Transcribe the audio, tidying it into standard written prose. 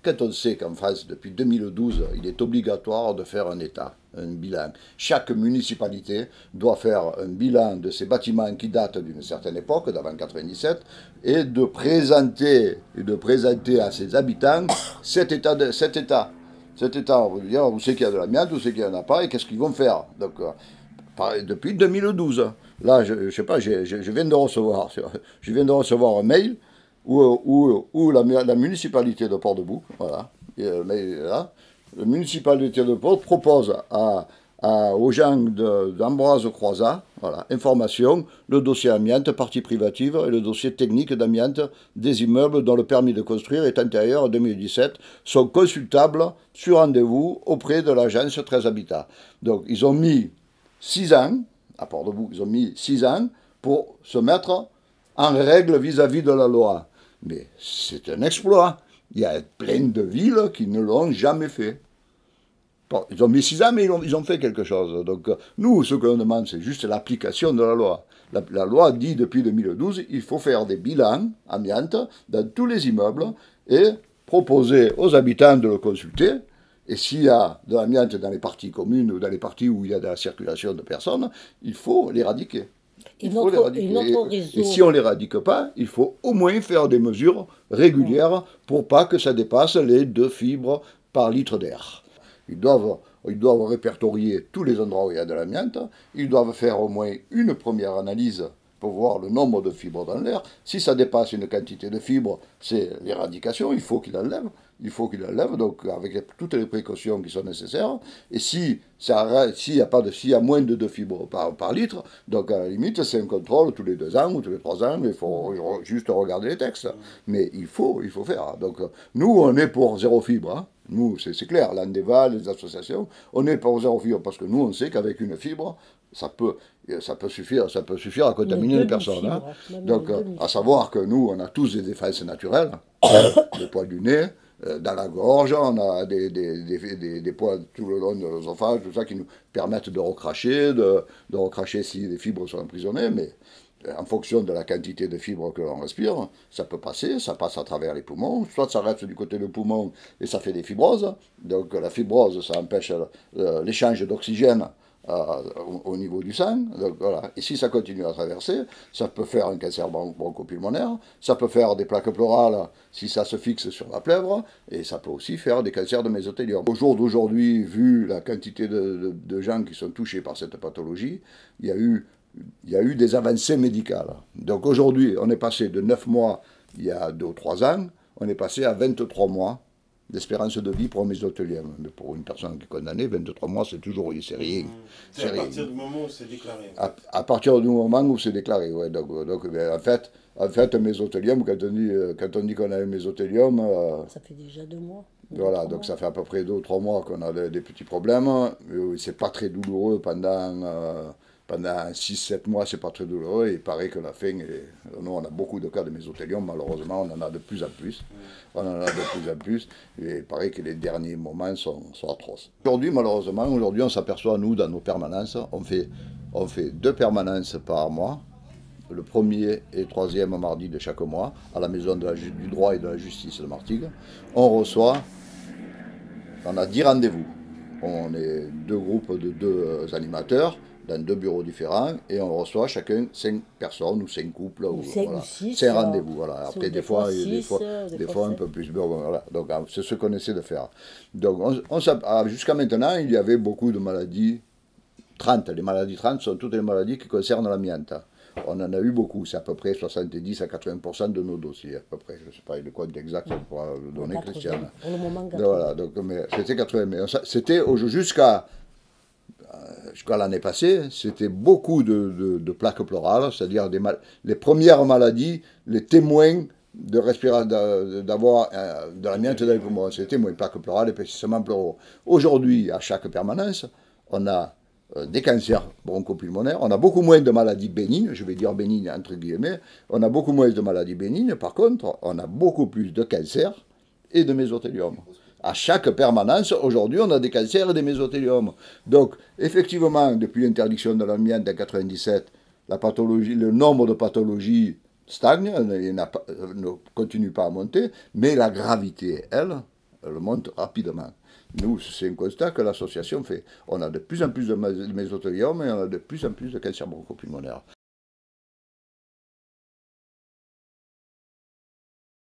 Quand on sait qu'en France, depuis 2012, il est obligatoire de faire un état, un bilan. Chaque municipalité doit faire un bilan de ses bâtiments qui datent d'une certaine époque, d'avant 97, et de présenter à ses habitants cet état. On veut dire où c'est qu'il y a de l'amiante, où c'est qu'il n'y en a pas, et qu'est-ce qu'ils vont faire. Donc, depuis 2012. Là, je sais pas, je viens de recevoir un mail où la municipalité de Port-de-Bouc, voilà, là, la municipalité de Port propose aux gens d'Ambroise Croizat, voilà, information, le dossier amiante, partie privative et le dossier technique d'amiante des immeubles dont le permis de construire est antérieur à 2017 sont consultables sur rendez-vous auprès de l'agence 13 Habitat. Donc ils ont mis 6 ans, à Port-de-Bouc, ils ont mis 6 ans pour se mettre en règle vis-à-vis de la loi. Mais c'est un exploit. Il y a plein de villes qui ne l'ont jamais fait. Bon, ils ont mis 6 ans, mais ils ont fait quelque chose. Donc, nous, ce qu'on demande, c'est juste l'application de la loi. La loi dit depuis 2012, il faut faire des bilans amiante dans tous les immeubles et proposer aux habitants de le consulter. Et s'il y a de l'amiante dans les parties communes ou dans les parties où il y a de la circulation de personnes, il faut l'éradiquer. Et si on ne l'éradique pas, il faut au moins faire des mesures régulières pour pas que ça dépasse les 2 fibres par litre d'air. Ils doivent répertorier tous les endroits où il y a de l'amiante. Ils doivent faire au moins une première analyse pour voir le nombre de fibres dans l'air. Si ça dépasse une quantité de fibres, c'est l'éradication, il faut qu'il enlève. Donc avec toutes les précautions qui sont nécessaires. Et s'il y a moins de 2 fibres par litre, donc à la limite, c'est un contrôle tous les 2 ans ou tous les 3 ans, il faut juste regarder les textes. Mais il faut faire. Donc nous, on est pour 0 fibre. Hein. Nous, c'est clair, l'Andeva, les associations, on est pour 0 fibre parce que nous, on sait qu'avec une fibre, ça peut suffire à contaminer les personnes. Hein. Donc, à savoir que nous, on a tous des défenses naturelles, le poil du nez, dans la gorge, on a des poils tout le long de l'œsophage, tout ça qui nous permettent de recracher si les fibres sont emprisonnées, mais en fonction de la quantité de fibres que l'on respire, ça peut passer, ça passe à travers les poumons, soit ça reste du côté du poumon et ça fait des fibroses, donc la fibrose, ça empêche l'échange d'oxygène au niveau du sang, donc, voilà. Et si ça continue à traverser, ça peut faire un cancer bronchopulmonaire, ça peut faire des plaques pleurales si ça se fixe sur la plèvre, et ça peut aussi faire des cancers de mésothéliome. Au jour d'aujourd'hui, vu la quantité de gens qui sont touchés par cette pathologie, il y a eu des avancées médicales. Donc aujourd'hui, on est passé de 9 mois il y a 2 ou 3 ans, on est passé à 23 mois d'espérance de vie pour un mésothéliome. Mais pour une personne qui est condamnée, 23 mois, c'est toujours c'est rien. C'est à partir du moment où c'est déclaré. À partir du moment où c'est déclaré, oui. Donc, en fait, un mésothéliome, quand on dit qu'on a un mésothéliome... ça fait déjà 2 mois. Voilà, donc ça fait à peu près 2 ou 3 mois qu'on a des petits problèmes. C'est pas très douloureux pendant 6-7 mois, c'est pas très douloureux. Et il paraît que la fin, nous on a beaucoup de cas de mésothéliome, malheureusement on en a de plus en plus. Et il paraît que les derniers moments sont atroces. Aujourd'hui, malheureusement, on s'aperçoit, nous, dans nos permanences, on fait 2 permanences par mois, le 1er et 3e mardi de chaque mois, à la maison du droit et de la justice de Martigues. On a 10 rendez-vous. On est 2 groupes de 2 animateurs, dans 2 bureaux différents, et on reçoit chacun 5 personnes ou 5 couples, ou 5 rendez-vous. Voilà. Après, des fois un peu plus. Voilà. Donc, c'est ce qu'on essaie de faire. Donc, jusqu'à maintenant, il y avait beaucoup de maladies. 30. Les maladies 30 sont toutes les maladies qui concernent l'amiante. On en a eu beaucoup, c'est à peu près 70 à 80% de nos dossiers, à peu près. Je ne sais pas le compte exact pour le donner, Christiane. Pour le moment, 80. Voilà, donc, mais c'était 80. Mais c'était jusqu'à l'année passée, c'était beaucoup de plaques pleurales, c'est-à-dire les premières maladies, les témoins d'avoir de l'amiante dans les poumons. C'était témoins, plaques pleurales, épaississement pleuraux. Aujourd'hui, à chaque permanence, on a des cancers bronchopulmonaires, on a beaucoup moins de maladies bénignes, je vais dire bénignes entre guillemets, on a beaucoup moins de maladies bénignes, par contre, on a beaucoup plus de cancers et de mésothéliome. À chaque permanence, aujourd'hui, on a des cancers et des mésothéliome. Donc, effectivement, depuis l'interdiction de l'amiante en 1997, le nombre de pathologies stagne, ne continue pas à monter, mais la gravité, elle monte rapidement. Nous, c'est un constat que l'association fait. On a de plus en plus de mésothéliome et on a de plus en plus de cancer bronchopulmonaire.